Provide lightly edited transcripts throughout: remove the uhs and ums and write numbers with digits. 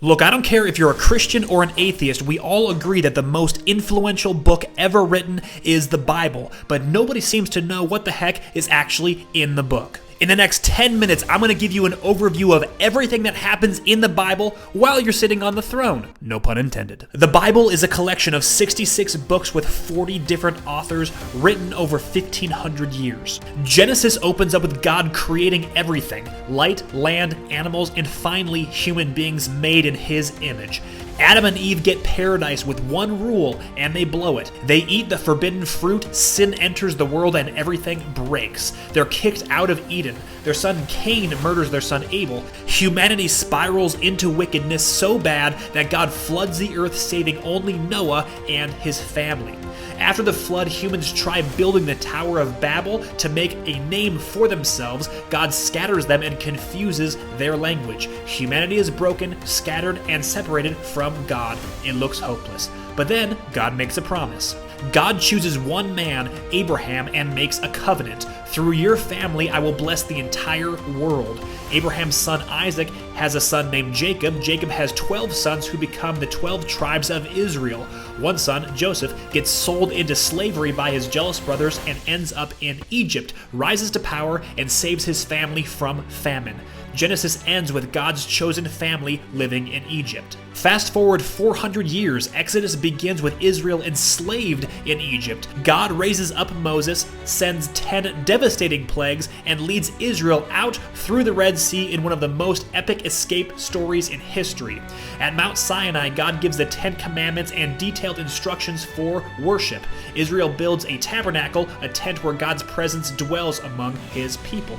Look, I don't care if you're a Christian or an atheist, we all agree that the most influential book ever written is the Bible, but nobody seems to know what the heck is actually in the book. In the next 10 minutes, I'm going to give you an overview of everything that happens in the Bible while you're sitting on the throne. No pun intended. The Bible is a collection of 66 books with 40 different authors written over 1,500 years. Genesis opens up with God creating everything: light, land, animals, and finally human beings made in His image. Adam and Eve get paradise with one rule, and they blow it. They eat the forbidden fruit, sin enters the world, and everything breaks. They're kicked out of Eden. Their son Cain murders their son Abel. Humanity spirals into wickedness so bad that God floods the earth, saving only Noah and his family. After the flood, humans try building the Tower of Babel to make a name for themselves. God scatters them and confuses their language. Humanity is broken, scattered, and separated from God. It looks hopeless. But then, God makes a promise. God chooses one man, Abraham, and makes a covenant. Through your family, I will bless the entire world. Abraham's son Isaac has a son named Jacob. Jacob has 12 sons who become the 12 tribes of Israel. One son, Joseph, gets sold into slavery by his jealous brothers and ends up in Egypt, rises to power, and saves his family from famine. Genesis ends with God's chosen family living in Egypt. Fast forward 400 years, Exodus begins with Israel enslaved in Egypt. God raises up Moses, sends 10 devastating plagues, and leads Israel out through the Red Sea in one of the most epic escape stories in history. At Mount Sinai, God gives the 10 Commandments and detailed instructions for worship. Israel builds a tabernacle, a tent where God's presence dwells among His people.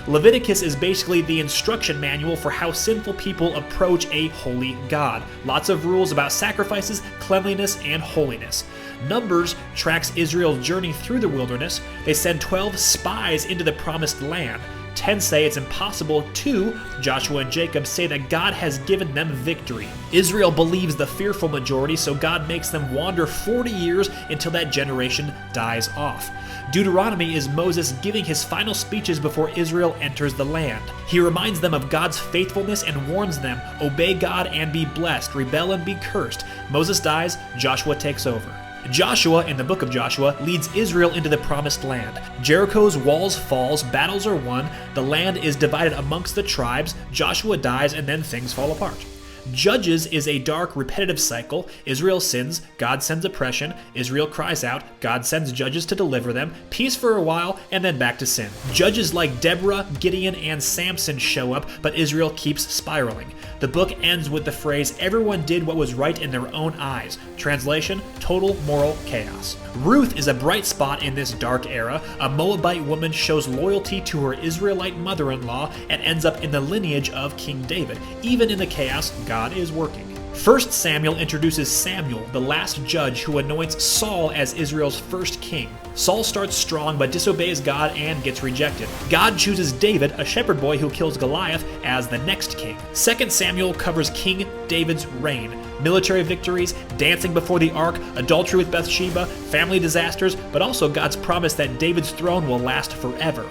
Leviticus is basically the instruction manual for how sinful people approach a holy God. Lots of rules about sacrifices, cleanliness, and holiness. Numbers tracks Israel's journey through the wilderness. They send 12 spies into the promised land. 10 say it's impossible. 2, Joshua and Jacob, say that God has given them victory. Israel believes the fearful majority, so God makes them wander 40 years until that generation dies off. Deuteronomy is Moses giving his final speeches before Israel enters the land. He reminds them of God's faithfulness and warns them, obey God and be blessed, rebel and be cursed. Moses dies, Joshua takes over. Joshua, in the book of Joshua, leads Israel into the promised land. Jericho's walls falls, battles are won, the land is divided amongst the tribes, Joshua dies, and then things fall apart. Judges is a dark, repetitive cycle. Israel sins, God sends oppression, Israel cries out, God sends judges to deliver them, peace for a while, and then back to sin. Judges like Deborah, Gideon, and Samson show up, but Israel keeps spiraling. The book ends with the phrase, everyone did what was right in their own eyes. Translation, total moral chaos. Ruth is a bright spot in this dark era. A Moabite woman shows loyalty to her Israelite mother-in-law and ends up in the lineage of King David. Even in the chaos, God is working. 1 Samuel introduces Samuel, the last judge who anoints Saul as Israel's first king. Saul starts strong but disobeys God and gets rejected. God chooses David, a shepherd boy who kills Goliath, as the next king. 2 Samuel covers King David's reign. Military victories, dancing before the ark, adultery with Bathsheba, family disasters, but also God's promise that David's throne will last forever.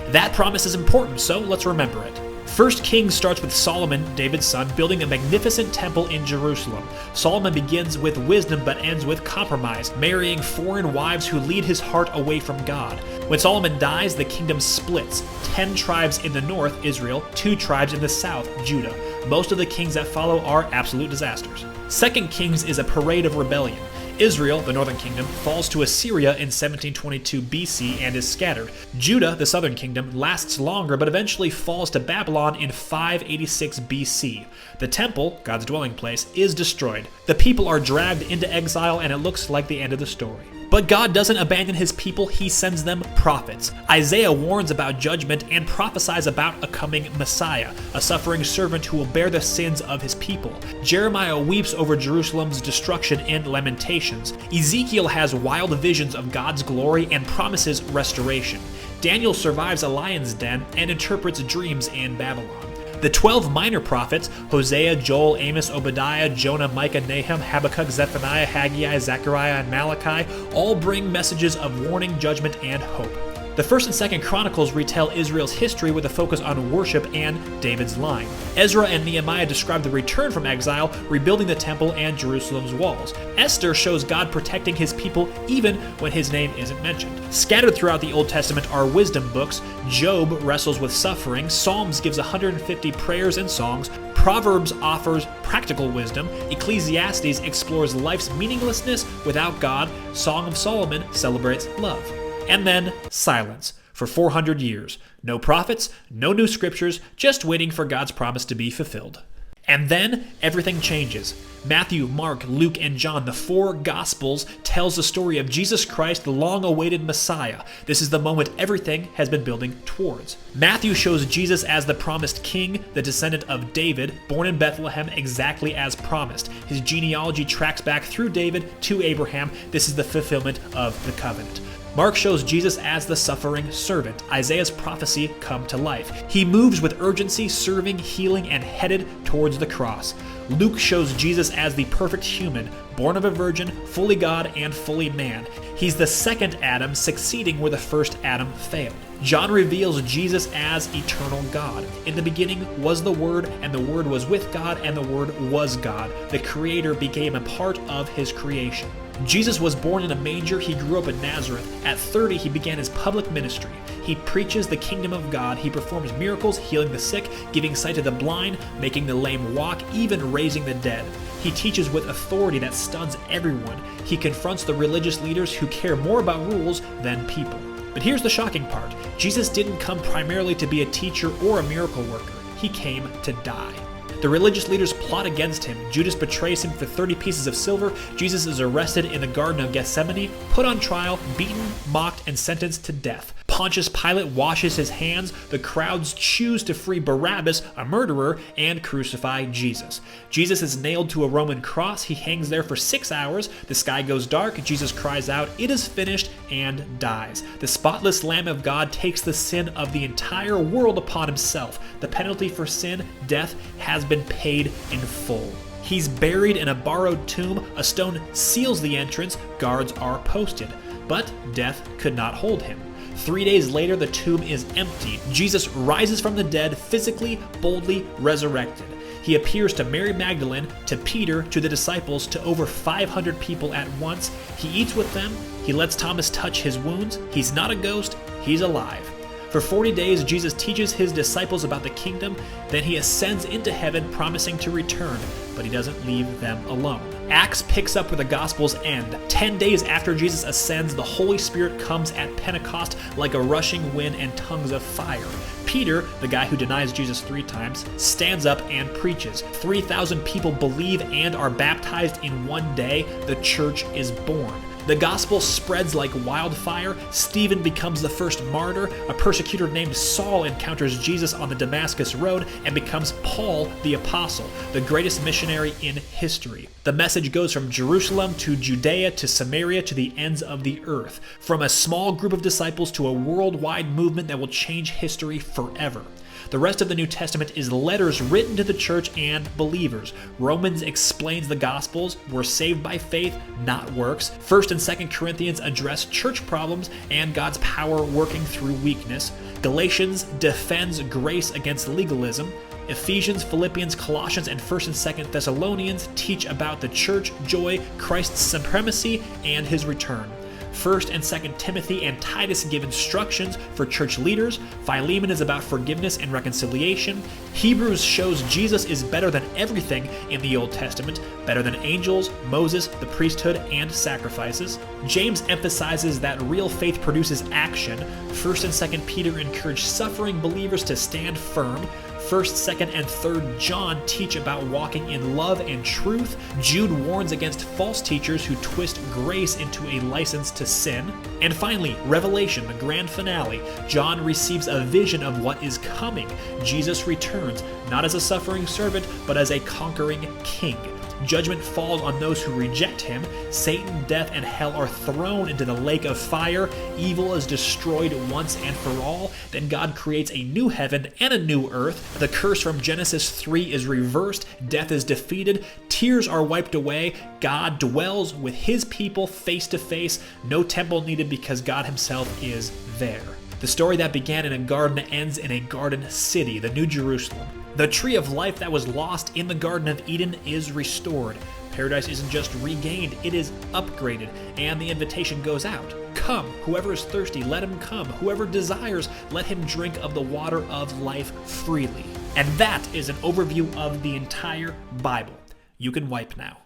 That promise is important, so let's remember it. 1 Kings starts with Solomon, David's son, building a magnificent temple in Jerusalem. Solomon begins with wisdom but ends with compromise, marrying foreign wives who lead his heart away from God. When Solomon dies, the kingdom splits. 10 tribes in the north, Israel, 2 tribes in the south, Judah. Most of the kings that follow are absolute disasters. 2 Kings is a parade of rebellion. Israel, the northern kingdom, falls to Assyria in 1722 BC and is scattered. Judah, the southern kingdom, lasts longer but eventually falls to Babylon in 586 BC. The temple, God's dwelling place, is destroyed. The people are dragged into exile and it looks like the end of the story. But God doesn't abandon His people, He sends them prophets. Isaiah warns about judgment and prophesies about a coming Messiah, a suffering servant who will bear the sins of His people. Jeremiah weeps over Jerusalem's destruction in Lamentations. Ezekiel has wild visions of God's glory and promises restoration. Daniel survives a lion's den and interprets dreams in Babylon. The 12 minor prophets, Hosea, Joel, Amos, Obadiah, Jonah, Micah, Nahum, Habakkuk, Zephaniah, Haggai, Zechariah, and Malachi, all bring messages of warning, judgment, and hope. The 1st and 2nd Chronicles retell Israel's history with a focus on worship and David's line. Ezra and Nehemiah describe the return from exile, rebuilding the temple and Jerusalem's walls. Esther shows God protecting his people even when his name isn't mentioned. Scattered throughout the Old Testament are wisdom books. Job wrestles with suffering. Psalms gives 150 prayers and songs. Proverbs offers practical wisdom. Ecclesiastes explores life's meaninglessness without God. Song of Solomon celebrates love. And then silence for 400 years. No prophets, no new scriptures, just waiting for God's promise to be fulfilled. And then everything changes. Matthew, Mark, Luke, and John, the 4 Gospels, tells the story of Jesus Christ, the long-awaited Messiah. This is the moment everything has been building towards. Matthew shows Jesus as the promised king, the descendant of David, born in Bethlehem exactly as promised. His genealogy tracks back through David to Abraham. This is the fulfillment of the covenant. Mark shows Jesus as the suffering servant, Isaiah's prophecy come to life. He moves with urgency, serving, healing, and headed towards the cross. Luke shows Jesus as the perfect human, born of a virgin, fully God and fully man. He's the second Adam, succeeding where the first Adam failed. John reveals Jesus as eternal God. In the beginning was the Word, and the Word was with God, and the Word was God. The Creator became a part of his creation. Jesus was born in a manger. He grew up in Nazareth. At 30, he began his public ministry. He preaches the kingdom of God. He performs miracles, healing the sick, giving sight to the blind, making the lame walk, even raising the dead. He teaches with authority that stuns everyone. He confronts the religious leaders who care more about rules than people. But here's the shocking part. Jesus didn't come primarily to be a teacher or a miracle worker. He came to die. The religious leaders plot against him. Judas betrays him for 30 pieces of silver. Jesus is arrested in the Garden of Gethsemane, put on trial, beaten, mocked, and sentenced to death. Pontius Pilate washes his hands. The crowds choose to free Barabbas, a murderer, and crucify Jesus. Jesus is nailed to a Roman cross. He hangs there for 6 hours. The sky goes dark. Jesus cries out, "It is finished," and dies. The spotless Lamb of God takes the sin of the entire world upon himself. The penalty for sin, death, has been paid in full. He's buried in a borrowed tomb. A stone seals the entrance. Guards are posted. But death could not hold him. 3 days later, the tomb is empty. Jesus rises from the dead, physically, boldly resurrected. He appears to Mary Magdalene, to Peter, to the disciples, to over 500 people at once. He eats with them. He lets Thomas touch his wounds. He's not a ghost. He's alive. For 40 days, Jesus teaches his disciples about the kingdom. Then he ascends into heaven, promising to return, but he doesn't leave them alone. Acts picks up where the Gospels end. 10 days after Jesus ascends, the Holy Spirit comes at Pentecost like a rushing wind and tongues of fire. Peter, the guy who denies Jesus 3 times, stands up and preaches. 3,000 people believe and are baptized in one day. The church is born. The gospel spreads like wildfire. Stephen becomes the first martyr. A persecutor named Saul encounters Jesus on the Damascus Road and becomes Paul the Apostle, the greatest missionary in history. The message goes from Jerusalem to Judea to Samaria to the ends of the earth, from a small group of disciples to a worldwide movement that will change history forever. The rest of the New Testament is letters written to the church and believers. Romans explains the Gospels. We're saved by faith, not works. 1st and 2nd Corinthians address church problems and God's power working through weakness. Galatians defends grace against legalism. Ephesians, Philippians, Colossians, and 1st and 2nd Thessalonians teach about the church, joy, Christ's supremacy, and his return. 1st and 2nd Timothy and Titus give instructions for church leaders. Philemon is about forgiveness and reconciliation. Hebrews shows Jesus is better than everything in the Old Testament, better than angels, Moses, the priesthood, and sacrifices. James emphasizes that real faith produces action. 1st and 2nd Peter encourage suffering believers to stand firm. 1st, 2nd, and 3rd John teach about walking in love and truth. Jude warns against false teachers who twist grace into a license to sin. And finally, Revelation, the grand finale. John receives a vision of what is coming. Jesus returns, not as a suffering servant, but as a conquering king. Judgment falls on those who reject him. Satan, death, and hell are thrown into the lake of fire. Evil is destroyed once and for all. Then God creates a new heaven and a new earth. The curse from Genesis 3 is reversed. Death is defeated. Tears are wiped away. God dwells with his people face to face. No temple needed because God himself is there. The story that began in a garden ends in a garden city, the New Jerusalem. The tree of life that was lost in the Garden of Eden is restored. Paradise isn't just regained, it is upgraded, and the invitation goes out. Come, whoever is thirsty, let him come. Whoever desires, let him drink of the water of life freely. And that is an overview of the entire Bible. You can wipe now.